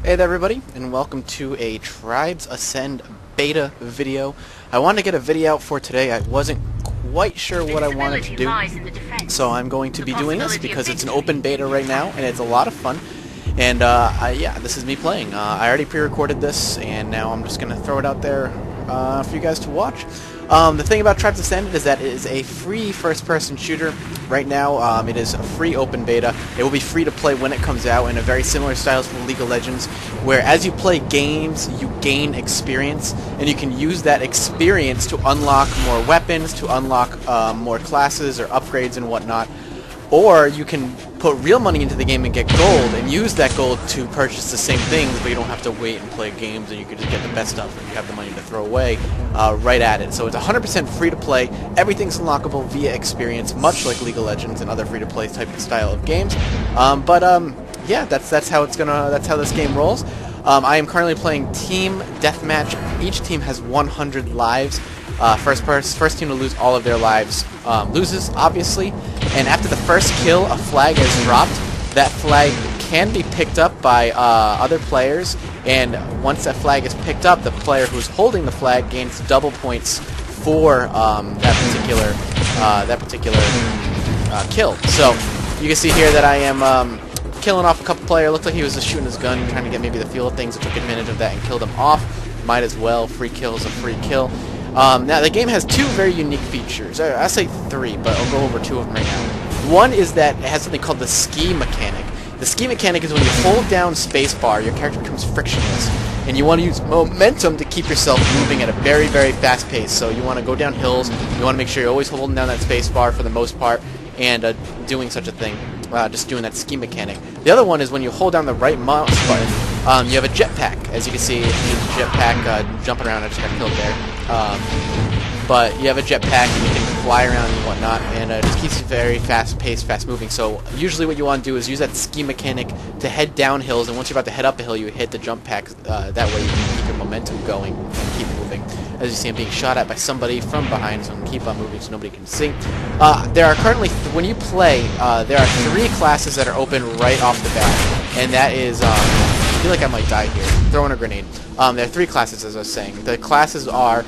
Hey there everybody, and welcome to a Tribes Ascend beta video. I wanted to get a video out for today. I wasn't quite sure what I wanted to do, so I'm going to be doing this because it's an open beta right now, and it's a lot of fun. And yeah, this is me playing. I already pre-recorded this, and now I'm just going to throw it out there for you guys to watch. The thing about Tribes Ascended is that it is a free first-person shooter. Right now, it is a free open beta. It will be free to play when it comes out in a very similar style to League of Legends, where as you play games, you gain experience, and you can use that experience to unlock more weapons, to unlock more classes or upgrades and whatnot. Or you can put real money into the game and get gold, and use that gold to purchase the same things, but you don't have to wait and play games, and you can just get the best stuff and you have the money to throw away right at it. So it's 100% free to play. Everything's unlockable via experience, much like League of Legends and other free-to-play type of style of games. Yeah, that's how this game rolls. I am currently playing Team Deathmatch. Each team has 100 lives. First team to lose all of their lives loses, obviously. And after the first kill, a flag is dropped. That flag can be picked up by other players, and once that flag is picked up, the player who's holding the flag gains double points for that particular kill. So you can see here that I am killing off a couple players. Looked like he was just shooting his gun, trying to get maybe the feel of things. I took advantage of that and killed him off. Might as well. Free kill is a free kill. Now, the game has two very unique features. I say three, but I'll go over two of them right now. One is that it has something called the ski mechanic. The ski mechanic is when you hold down spacebar, your character becomes frictionless, and you want to use momentum to keep yourself moving at a very, very fast pace. So you want to go down hills, you want to make sure you're always holding down that spacebar for the most part, and doing such a thing, just doing that ski mechanic. The other one is when you hold down the right mouse button, you have a jetpack. As you can see, jetpack jumping around. I just got killed there. But you have a jetpack and you can fly around and whatnot, and it just keeps you very fast-paced, fast-moving. So usually what you want to do is use that ski mechanic to head down hills, and once you're about to head up a hill, you hit the jump pack. That way you can keep your momentum going and keep moving. As you see, I'm being shot at by somebody from behind, so I'm going to keep on moving so nobody can see. There are currently, when you play, there are 3 classes that are open right off the bat, and that is, I feel like I might die here, throwing a grenade. There are 3 classes, as I was saying. The classes are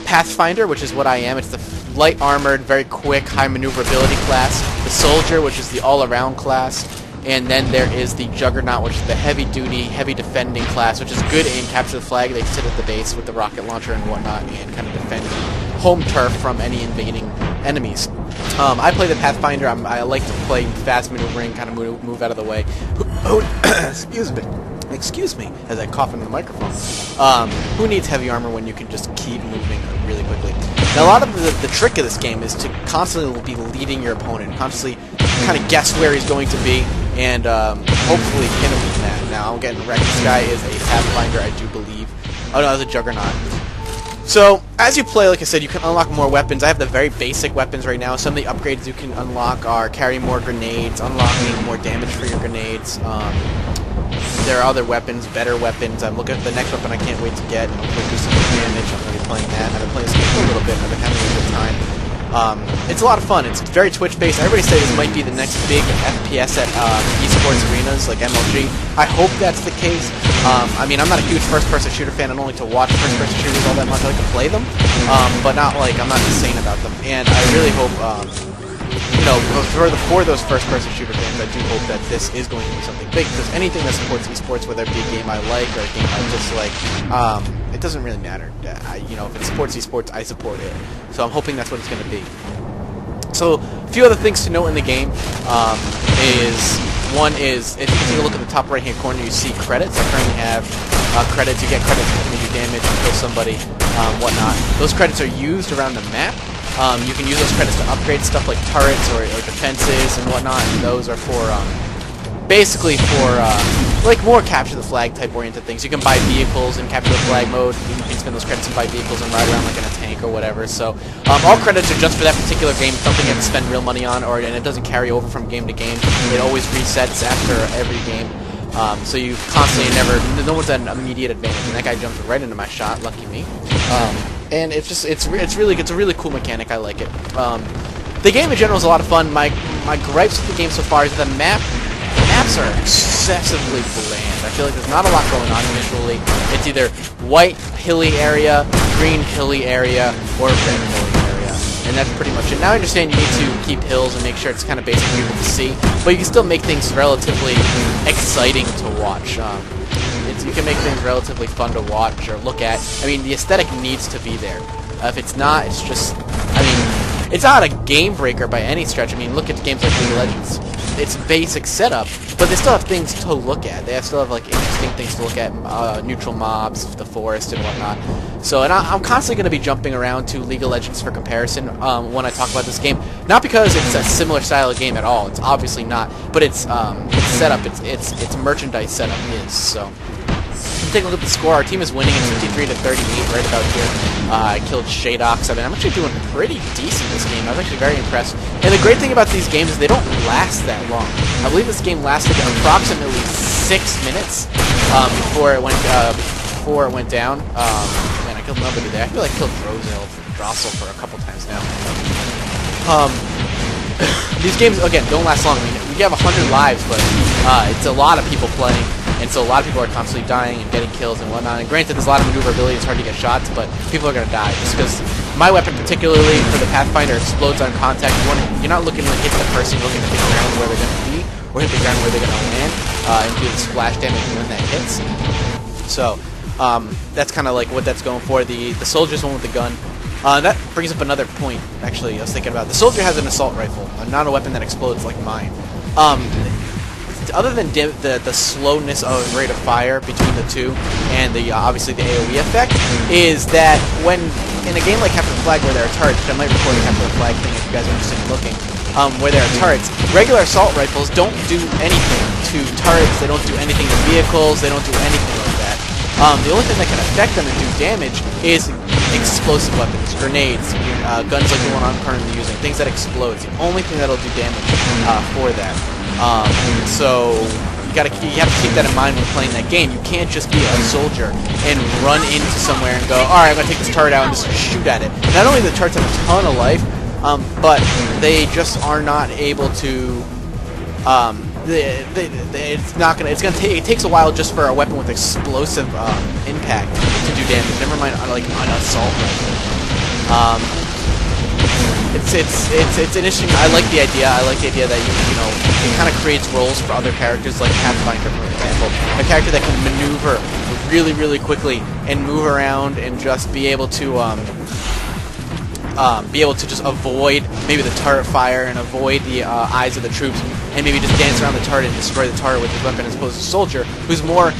Pathfinder, which is what I am. It's the light armored, very quick, high maneuverability class. The Soldier, which is the all-around class. And then there is the Juggernaut, which is the heavy-duty, heavy defending class, which is good in capture the flag. They sit at the base with the rocket launcher and whatnot and kind of defend home turf from any invading enemies. I play the Pathfinder. I like to play fast maneuvering, kind of move out of the way. Excuse me, as I cough into the microphone. Who needs heavy armor when you can just keep moving really quickly? Now, a lot of the trick of this game is to constantly be leading your opponent, constantly kind of guess where he's going to be, and hopefully hit him with that. Now, I'm getting wrecked. This guy is a Pathfinder, I do believe. Oh no, that's a Juggernaut. So, as you play, like I said, you can unlock more weapons. I have the very basic weapons right now. Some of the upgrades you can unlock are carry more grenades, unlocking more damage for your grenades. There are other weapons, better weapons. I'm looking at the next weapon I can't wait to get. Hopefully do some damage. I'm going to be playing that. I've been playing this game for a little bit. I've been having a good time. It's a lot of fun. It's very Twitch-based. Everybody says this might be the next big FPS at esports arenas like MLG. I hope that's the case. I mean, I'm not a huge first-person shooter fan. I don't like to watch first-person shooters all that much. I like to play them, but not like I'm not insane about them. And I really hope, you know, for those first-person shooter fans, I do hope that this is going to be something big. Because anything that supports esports, whether it be a game I like or a game I dislike, it doesn't really matter. You know, if it supports esports, I support it. So I'm hoping that's what it's going to be. So a few other things to note in the game one is, if you take a look at the top right-hand corner, you see credits. I currently have credits. You get credits when you do damage, you kill somebody, whatnot. Those credits are used around the map. You can use those credits to upgrade stuff like turrets or defenses and whatnot, and those are for, basically for, like more capture the flag type oriented things. You can buy vehicles in capture the flag mode. You can spend those credits and buy vehicles and ride around like in a tank or whatever. So, all credits are just for that particular game, something you have to spend real money on, and it doesn't carry over from game to game. It always resets after every game. So you constantly no one's at an immediate advantage, and that guy jumped right into my shot, lucky me. And it's a really cool mechanic. I like it. The game in general is a lot of fun. My gripes with the game so far is the map maps are excessively bland. I feel like there's not a lot going on initially. It's either white hilly area, green hilly area, or red hilly area. And that's pretty much it. Now I understand you need to keep hills and make sure it's kind of basic for people to see, but you can still make things relatively exciting to watch. You can make things relatively fun to watch or look at. I mean, the aesthetic needs to be there. If it's not, it's just, I mean, it's not a game breaker by any stretch. I mean, look at games like League of Legends. It's basic setup, but they still have things to look at. They still have like interesting things to look at, neutral mobs, the forest, and whatnot. So, and I'm constantly going to be jumping around to League of Legends for comparison when I talk about this game. Not because it's a similar style of game at all. It's obviously not, but its setup, its merchandise setup is. So, take a look at the score. Our team is winning. It's 53 to 38, right about here. I killed Shadox. I mean, I'm actually doing pretty decent this game. I was actually very impressed. And the great thing about these games is they don't last that long. I believe this game lasted approximately 6 minutes before it went down. Man, I killed nobody there. I feel like I killed Drossel for a couple times now. These games, again, don't last long. I mean, we have 100 lives, but it's a lot of people playing. And so a lot of people are constantly dying and getting kills and whatnot. And granted, there's a lot of maneuverability, it's hard to get shots, but people are going to die. Just because my weapon, particularly for the Pathfinder, explodes on contact. You're not looking to hit the person, you're looking to hit the ground where they're going to be, or hit the ground where they're going to land, and do the splash damage when that hits. So, that's kind of like what that's going for. The soldier's one with the gun. That brings up another point, actually, I was thinking about. The soldier has an assault rifle, not a weapon that explodes like mine. Other than the slowness of rate of fire between the two, and the obviously the AoE effect, is that when in a game like Capture the Flag where there are turrets, which I might record a Capture the Flag thing if you guys are interested in looking, where there are turrets, regular assault rifles don't do anything to turrets, they don't do anything to vehicles, they don't do anything like that. The only thing that can affect them and do damage is explosive weapons, grenades, guns like the one I'm currently using, things that explode. It's the only thing that'll do damage for that. So you have to keep that in mind when playing that game. You can't just be a soldier and run into somewhere and go, alright, I'm going to take this turret out and just shoot at it. Not only do the turrets have a ton of life, but they just are not able to, it takes a while just for a weapon with explosive impact to do damage. Never mind on an assault rifle. It's an interesting. I like the idea. I like the idea that it kind of creates roles for other characters, like Pathfinder, for example, a character that can maneuver really, really quickly and move around and just be able to just avoid maybe the turret fire and avoid the eyes of the troops, and maybe just dance around the turret and destroy the turret with his weapon, as opposed to a soldier who's more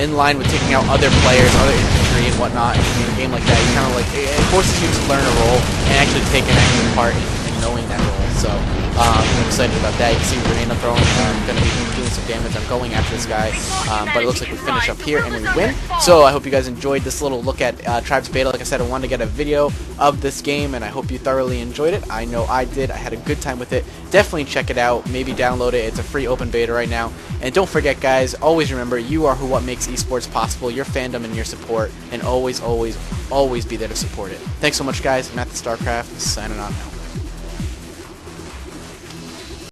in line with taking out other players, other infantry and whatnot. In a game like that, you kind of like it forces you to learn a role and actually take an active part in knowing that role. So I'm excited about that. You can see the grenade I'm throwing. I'm going to be doing some damage. I'm going after this guy, but it looks like we finish up here and we win. So I hope you guys enjoyed this little look at Tribes Beta. Like I said, I wanted to get a video of this game, and I hope you thoroughly enjoyed it. I know I did. I had a good time with it. Definitely check it out. Maybe download it. It's a free open beta right now. And don't forget, guys, always remember, you are what makes esports possible, your fandom and your support, and always, always, always be there to support it. Thanks so much, guys. Matt the StarCraft, signing on now.